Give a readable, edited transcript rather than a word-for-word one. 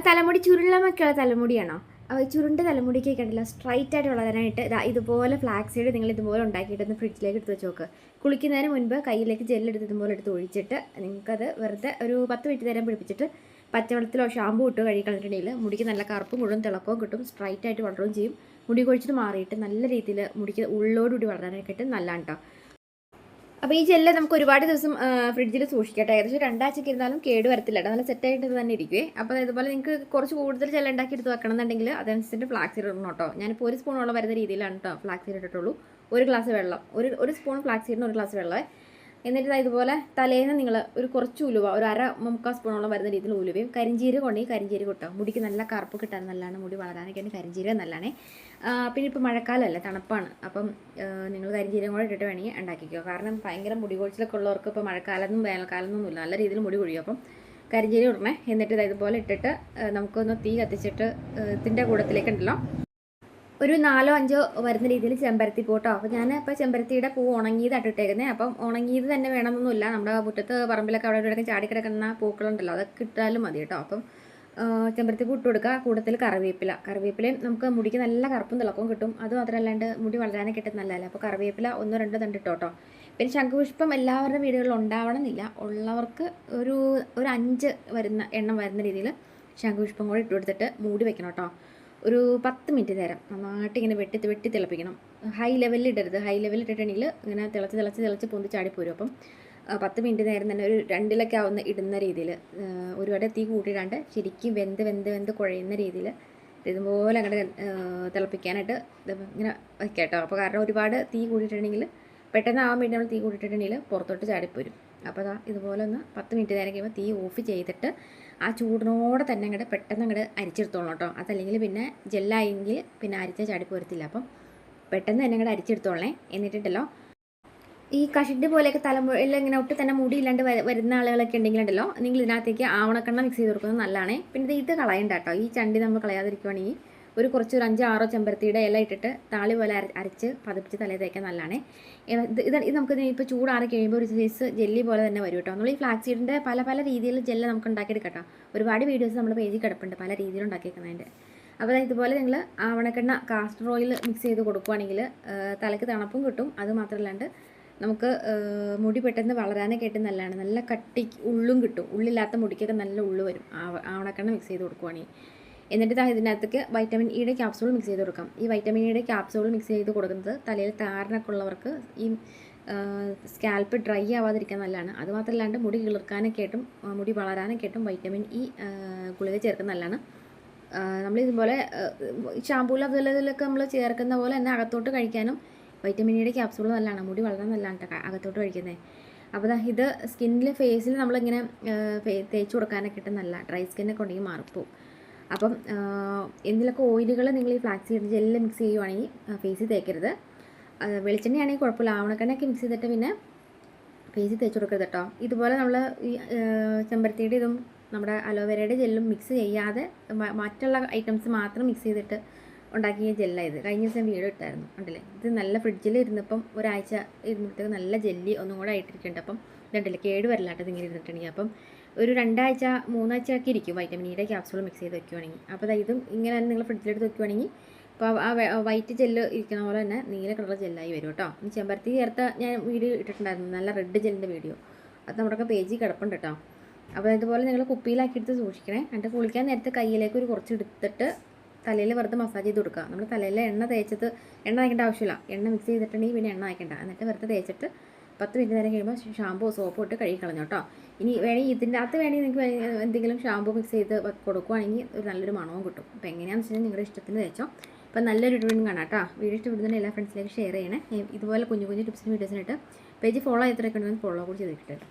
തലമുടി ചുരുളമൊക്കെയുള്ള തലമുടിയാണോ? ചുരുണ്ട തലമുടിക്കൊക്കെ ഉണ്ടല്ലോ സ്ട്രൈറ്റ് ആയിട്ട് വളരാനായിട്ട് ഇതുപോലെ ഫ്ലാക്സ് സീഡ് നിങ്ങൾ ഇതുപോലെ ഉണ്ടാക്കിയിട്ടൊന്ന് ഫ്രിഡ്ജിലേക്ക് എടുത്ത് വെച്ച് നോക്ക്. കുളിക്കുന്നതിന് മുൻപ് കയ്യിലേക്ക് ജെല്ലെടുത്ത് ഇതുപോലെ എടുത്ത് ഒഴിച്ചിട്ട് നിങ്ങൾക്കത് വെറുതെ ഒരു 10 മിനിറ്റ് നേരം പിടിപ്പിച്ചിട്ട് പച്ചവെള്ളത്തിലോ ഷാമ്പൂ ഇട്ടോ കഴുകി കളഞ്ഞിട്ടുണ്ടെങ്കിൽ മുടിക്ക് നല്ല കറുപ്പും മുഴുവൻ തിളക്കവും കിട്ടും, സ്ട്രൈറ്റ് ആയിട്ട് വളരുകയും ചെയ്യും. മുടി കൊഴിച്ചിട്ട് മാറിയിട്ട് നല്ല രീതിയിൽ മുടിക്ക് ഉള്ളോടുകൂടി വളരാനായിട്ട് നല്ലതാണ് കേട്ടോ. അപ്പോൾ ഈ ജെല്ല് നമുക്ക് ഒരുപാട് ദിവസം ഫ്രിഡ്ജിൽ സൂക്ഷിക്കട്ടെ. ഏകദേശം 2 ആഴ്ചയ്ക്ക് ഇരുന്നാലും കേട് വരത്തില്ല, നല്ല സെറ്റായിട്ട് തന്നെ ഇരിക്കുവേ. അപ്പോൾ ഇതുപോലെ നിങ്ങൾക്ക് കുറച്ച് കൂടുതൽ ജെല്ല് ഉണ്ടാക്കി എടുത്ത് വെക്കണം എന്നുണ്ടെങ്കിൽ അതനുസരിച്ച് ഫ്ലാക്സ് സീഡ് ഇടണം കേട്ടോ. ഞാനിപ്പോൾ 1 സ്പൂണോളം വരുന്ന രീതിയിലാണ് കേട്ടോ ഫ്ലാക്സ് സീഡ് ഇട്ടിട്ടുള്ളൂ. 1 ഗ്ലാസ് വെള്ളം, ഒരു സ്പൂൺ ഫ്ലാക്സ് സീഡിന് 1 ഗ്ലാസ് വെള്ളം. എന്നിട്ട് ഇതുപോലെ തലേന്ന് നിങ്ങൾ ഒരു കുറച്ച് ഉലുവ, ഒരു 1/2 സ്പൂണോളം വരുന്ന രീതിയിൽ ഉലുവയും കരിഞ്ചീരകം ഉണ്ടെങ്കിൽ കരിഞ്ചീരകം കിട്ടും. മുടിക്ക് നല്ല കറുപ്പ് കിട്ടാൻ നല്ലതാണ്, മുടി വളരാനൊക്കെയാണ് കരിഞ്ചീരകം നല്ലതാണ്. പിന്നെ ഇപ്പോൾ മഴക്കാലമല്ല, തണുപ്പാണ്. അപ്പം നിങ്ങൾ കരിഞ്ചീരകം കൂടെ ഇട്ടിട്ട് വേണമെങ്കിൽ ഉണ്ടാക്കിക്കോ. കാരണം ഭയങ്കര മുടി കൊഴിച്ചിലൊക്കെ ഉള്ളവർക്ക് ഇപ്പോൾ മഴക്കാലത്തും വേനൽക്കാലത്തൊന്നുമില്ല, നല്ല രീതിയിൽ മുടി കൊഴിയും. അപ്പം കരിഞ്ചീരകം ഇടണേ. എന്നിട്ട് ഇതുപോലെ ഇട്ടിട്ട് നമുക്കൊന്ന് തീ കത്തിച്ചിട്ട് ഇതിൻ്റെ കൂടത്തിലേക്ക് ഉണ്ടല്ലോ ഒരു 4-5 വരുന്ന രീതിയിൽ ചെമ്പരത്തി പൂ കേട്ടോ. അപ്പോൾ ഞാൻ ഇപ്പോൾ ചെമ്പരത്തിയുടെ പൂ ഉണങ്ങിയതായിട്ട് ഇട്ടേക്കുന്നത്. അപ്പം ഉണങ്ങിയത് തന്നെ വേണമെന്നൊന്നുമില്ല, നമ്മുടെ മുറ്റത്ത് പറമ്പിലൊക്കെ അവിടെ ഇവിടെ ചാടിക്കിടക്കുന്ന പൂക്കളുണ്ടല്ലോ, അതൊക്കെ ഇട്ടാലും മതി കേട്ടോ. അപ്പം ചെമ്പരത്തി പൂ ഇട്ട് കൊടുക്കുക. കൂട്ടത്തിൽ കറിവേപ്പിലയും നമുക്ക് മുടിക്ക് നല്ല കറുപ്പും തിളക്കവും കിട്ടും. അത് മാത്രമല്ലാണ്ട് മുടി വളരാനൊക്കെ കിട്ടും നല്ലതല്ലേ. അപ്പോൾ കറിവേപ്പില 1-2 തണ്ട് ഇട്ടോ കേട്ടോ. പിന്നെ ശംഖുപുഷ്പം എല്ലാവരുടെ വീടുകളിലും ഉണ്ടാവണമെന്നില്ല, ഉള്ളവർക്ക് ഒരു 5 എണ്ണം വരുന്ന രീതിയിൽ ശംഖുപുഷ്പം കൂടെ ഇട്ട് കൊടുത്തിട്ട് മൂടി വെക്കണം കേട്ടോ. ഒരു 10 മിനിറ്റ് നേരം നന്നായിട്ട് ഇങ്ങനെ വെട്ടി തിളപ്പിക്കണം. ഹൈ ലെവലിൽ ഇടരുത്. ഹൈ ലെവലിൽ ഇട്ടിട്ടുണ്ടെങ്കിൽ ഇങ്ങനെ തിളച്ച് പൊന്തി ചാടിപ്പോരും. അപ്പം 10 മിനിറ്റ് നേരം തന്നെ ഒരു 2-ലൊക്കെ ആവുന്ന ഇടുന്ന രീതിയിൽ ഒരുപാട് തീ കൂട്ടിയിടാണ്ട് ശരിക്കും വെന്ത് കുഴയുന്ന രീതിയിൽ ഇതുപോലെ അങ്ങോട്ട് തിളപ്പിക്കാനായിട്ട് ഇങ്ങനെ വയ്ക്കാം കേട്ടോ. അപ്പോൾ കാരണം ഒരുപാട് തീ കൂട്ടിയിട്ടുണ്ടെങ്കിൽ പെട്ടെന്ന് ആവാൻ വേണ്ടി നമ്മൾ തീ കൂട്ടിയിട്ടുണ്ടെങ്കിൽ പുറത്തോട്ട് ചാടിപ്പോരും. അപ്പോൾ ഇതുപോലെ ഒന്ന് 10 മിനിറ്റ് നേരം കഴിയുമ്പോൾ തീ ഓഫ് ചെയ്തിട്ട് ആ ചൂടിനോടെ തന്നെ പെട്ടെന്ന് അരിച്ചെടുത്തോളണം കേട്ടോ. അതല്ലെങ്കിൽ പിന്നെ ജെല്ലായെങ്കിൽ പിന്നെ അരിച്ച ചാടിപ്പോരത്തില്ല. അപ്പം പെട്ടെന്ന് തന്നെ അരിച്ചെടുത്തോളണേ. എന്നിട്ടുണ്ടല്ലോ ഈ കഷണ്ടി പോലെയൊക്കെ തലമുറയിൽ ഇങ്ങനെ ഒട്ടും തന്നെ മുടിയില്ലാണ്ട് വരുന്ന ആളുകളൊക്കെ ഉണ്ടെങ്കിലുണ്ടല്ലോ, നിങ്ങൾ ഇതിനകത്തേക്ക് ആവണക്കെണ്ണ മിക്സ് ചെയ്ത് കൊടുക്കുന്നത് നല്ലതാണ്. പിന്നെ ഇത് കളയണ്ട കേട്ടോ. ഈ ചണ്ടി നമ്മൾ കളയാതിരിക്കുവാണെങ്കിൽ ഒരു 5-6 ചെമ്പരത്തിയുടെ ഇല ഇട്ടിട്ട് താളി പോലെ അരച്ച് പതിപ്പിച്ച് തലയിൽ തേക്കാൻ നല്ലതാണ്. ഇത് നമുക്ക് ഇപ്പോൾ ചൂടാറി കഴിയുമ്പോൾ ഒരു സൈസ് ജെല്ലി പോലെ തന്നെ വരും കേട്ടോ. നമ്മൾ ഈ ഫ്ലാക്സ് സീഡിൻ്റെ പല രീതിയിൽ ജെല്ല് നമുക്ക് ഉണ്ടാക്കിയെടുക്കാം കേട്ടോ. ഒരുപാട് വീഡിയോസ് നമ്മുടെ പേജിൽ കിടപ്പുണ്ട് പല രീതിയിൽ ഉണ്ടാക്കിയേക്കുന്നതിൻ്റെ. അപ്പോൾ ഇതുപോലെ നിങ്ങൾ ആവണക്കെണ്ണ കാസ്റ്റർ ഓയിൽ മിക്സ് ചെയ്ത് കൊടുക്കുകയാണെങ്കിൽ തലയ്ക്ക് തണുപ്പും കിട്ടും. അത് മാത്രമല്ലാണ്ട് നമുക്ക് മുടി പെട്ടെന്ന് വളരാനൊക്കെ ആയിട്ട് നല്ലതാണ്. നല്ല കട്ടി ഉള്ളും കിട്ടും. ഉള്ളില്ലാത്ത മുടിക്കൊക്കെ നല്ല ഉള്ളു വരും ആവണക്കെണ്ണ മിക്സ് ചെയ്ത് കൊടുക്കുകയാണെങ്കിൽ. എന്നിട്ട് ഇതിനകത്തേക്ക് വൈറ്റമിൻ ഇയുടെ ക്യാപ്സൂൾ മിക്സ് ചെയ്ത് കൊടുക്കാം. ഈ വൈറ്റമിൻ ഇയുടെ ക്യാപ്സൂൾ മിക്സ് ചെയ്ത് കൊടുക്കുന്നത് തലയിൽ താരനൊക്കെ ഉള്ളവർക്ക് ഈ സ്കാൽപ്പ് ഡ്രൈ ആവാതിരിക്കാൻ നല്ലതാണ്. അതുമാത്രമല്ലാണ്ട് മുടി കിളിർക്കാനൊക്കെ ആയിട്ടും മുടി വളരാനൊക്കെ ആയിട്ടും വൈറ്റമിൻ ഇ ഗുളിക ചേർക്കുന്ന നല്ലതാണ്. നമ്മൾ ഇതുപോലെ ഷാമ്പൂയിൽ അതിലൊക്കെ നമ്മൾ ചേർക്കുന്ന പോലെ തന്നെ അകത്തോട്ട് കഴിക്കാനും വൈറ്റമിൻ ഇയുടെ ക്യാപ്സൂൾ നല്ലതാണ്. മുടി വളരെ നല്ലതാണ് അകത്തോട്ട് കഴിക്കുന്നത്. അപ്പോൾ ഇത് സ്കിന്നിൽ ഫേസിൽ നമ്മളിങ്ങനെ തേച്ച് കൊടുക്കാനൊക്കെ ഇട്ട് നല്ല ഡ്രൈ സ്കിന്നൊക്കെ ഉണ്ടെങ്കിൽ മാറിപ്പോവും. അപ്പം എന്തിലൊക്കെ ഓയിലുകൾ നിങ്ങൾ ഈ ഫ്ലാക്സ് സീഡ് ജെല്ല് മിക്സ് ചെയ്യുവാണെങ്കിൽ ഫേസിൽ തേക്കരുത്. വെളിച്ചെണ്ണയാണെങ്കിൽ കുഴപ്പമില്ല. ആവണക്കെണ്ണയൊക്കെ മിക്സ് ചെയ്തിട്ട് പിന്നെ ഫേസിൽ തേച്ച് കൊടുക്കരുത് കേട്ടോ. ഇതുപോലെ നമ്മൾ ഈ ചെമ്പരത്തിയുടെ ഇതും നമ്മുടെ അലോവേരയുടെ ജെല്ലും മിക്സ് ചെയ്യാതെ മറ്റുള്ള ഐറ്റംസ് മാത്രം മിക്സ് ചെയ്തിട്ട് ഉണ്ടാക്കിയ ജെല്ലാണ് ഇത്. കഴിഞ്ഞ ദിവസം വീഡിയോ ഇട്ടായിരുന്നു ഉണ്ടല്ലേ. ഇത് നല്ല ഫ്രിഡ്ജിൽ ഇരുന്നപ്പം ഒരാഴ്ച ഇരുന്നിട്ട് നല്ല ജെല്ലി ഒന്നും കൂടെ ആയിട്ടിരിക്കുന്നുണ്ട്. അപ്പം ഇതുണ്ടല്ലേ കേട് വരില്ലാട്ടോ ഇതിങ്ങനെ ഇരുന്നിട്ടുണ്ടെങ്കിൽ. അപ്പം ഒരു 2 ആഴ്ച 3 ആഴ്ചയൊക്കെ ഇരിക്കും വൈറ്റമിൻ ഇയുടെ ക്യാപ്സൂൾ മിക്സ് ചെയ്ത് വെക്കുവാണെങ്കിൽ. അപ്പോൾ ഇതും ഇങ്ങനെ നിങ്ങൾ ഫ്രിഡ്ജിലെടുത്ത് വെക്കുവാണെങ്കിൽ ഇപ്പോൾ ആ വൈറ്റ് ജെല്ല് ഇരിക്കുന്ന പോലെ തന്നെ നീല കളർ ജെല്ലായി വരും കേട്ടോ. ഈ ചെമ്പരത്തി ചേർത്ത് ഞാൻ വീഡിയോ ഇട്ടിട്ടുണ്ടായിരുന്നു, നല്ല റെഡ് ജെല്ലിൻ്റെ വീഡിയോ. അത് നമ്മുടെ പേജിൽ കിടപ്പുണ്ട് കേട്ടോ. അപ്പോൾ ഇതുപോലെ നിങ്ങൾ കുപ്പിയിലാക്കിയെടുത്ത് സൂക്ഷിക്കണേ. എന്നിട്ട് കുളിക്കാൻ നേരത്തെ കയ്യിലേക്ക് ഒരു കുറച്ച് എടുത്തിട്ട് തലയിൽ വെറുതെ മസാജ് ചെയ്ത് കൊടുക്കുക. നമ്മൾ തലയിൽ എണ്ണ തേക്കേണ്ട ആവശ്യമില്ല. എണ്ണ മിക്സ് ചെയ്തിട്ടുണ്ടെങ്കിൽ പിന്നെ എണ്ണ തേക്കേണ്ട. എന്നിട്ട് വെറുതെ തേച്ചിട്ട് 10 മിനിറ്റ് നേരം കഴിയുമ്പോൾ ഷാമ്പോ സോപ്പോ ഇട്ട് കഴുകി കളഞ്ഞു കേട്ടോ. ഇനി വേണമെങ്കിൽ ഇതിൻ്റെ അകത്ത് നിങ്ങൾക്ക് എന്തെങ്കിലും ഷാമ്പോ മിക്സ് ചെയ്ത് കൊടുക്കുകയാണെങ്കിൽ ഒരു നല്ലൊരു മണവും കിട്ടും. അപ്പോൾ എങ്ങനെയാണെന്ന് വെച്ചാൽ നിങ്ങളുടെ ഇഷ്ടത്തിന് തേച്ചോ. അപ്പോൾ നല്ലൊരു വീഡിയോ കാണാം കേട്ടോ. വീഡിയോ ഇഷ്ടപ്പെടുന്ന എല്ലാ ഫ്രണ്ട്സിലേക്ക് ഷെയർ ചെയ്യണേ. ഇതുപോലെ കുഞ്ഞു ടിപ്സിനും വീഡിയോസിനായിട്ട് പേജ് ഫോളോ ചെയ്തിട്ടൊക്കെ ഉണ്ടെങ്കിൽ ഫോളോ കൂടി ചെയ്തിട്ടുണ്ട്.